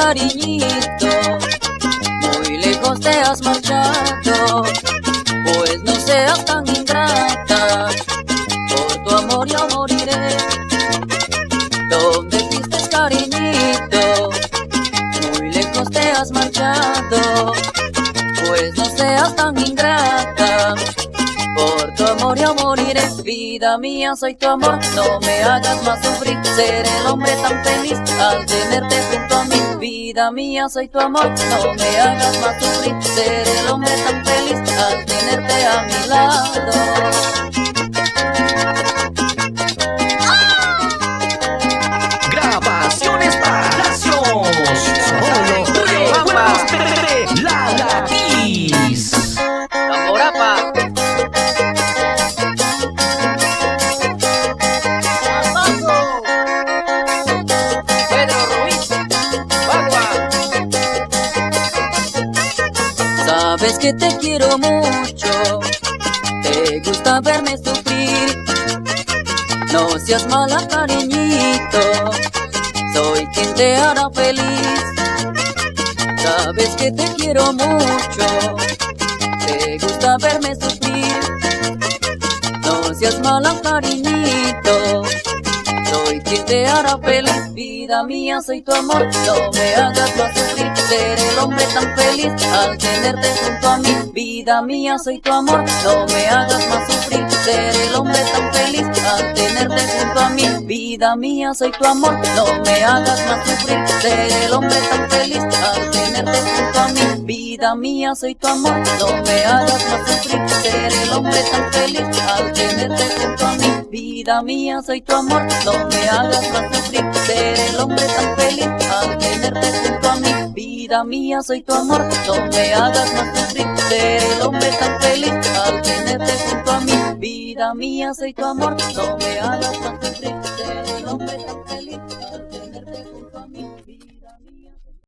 cariñito, muy lejos te has marchado, pues no seas tan ingrata, por tu amor yo moriré. ¿Dónde fuiste, cariñito? Muy lejos te has marchado, pues no seas tan ingrata, por tu amor yo moriré. Vida mía, soy tu amor, no me hagas más sufrir. Seré el hombre tan feliz al tenerte junto a mí. Vida mía, soy tu amor, no me hagas más sufrir. Seré el hombre tan feliz al tenerte a mi lado. Grabaciones Palacios. La Latiz. Tamborapa. Pedro Ruiz. Bagua. Sabes que te quiero mucho, te gusta verme sufrir. No seas mala, cariñito, soy quien te hará feliz. Sabes que te quiero mucho, te gusta verme sufrir. No seas mala, cariñito, soy quien te hará feliz. Vida mía, soy tu amor, no me hagas más sufrir. Seré el hombre tan feliz al tenerte junto a mí. Vida mía, soy tu amor, no me hagas más sufrir. Seré el hombre tan feliz al tenerte junto a mí. Vida mía, soy tu amor, no me hagas más sufrir. Seré el hombre tan feliz al tenerte junto a mí. Vida mía, soy tu amor, no me hagas más sufrir. Seré el hombre tan feliz al tenerte junto a mí. Vida mía, soy tu amor, no me hagas más sufrir. Seré el hombre tan feliz al tenerte junto a mí. Vida mía, soy tu amor, no me hagas más sufrir. Seré el hombre tan feliz al tenerte junto a mí. Vida mía, soy tu amor, no me hagas más sufrir. Seré el hombre tan feliz.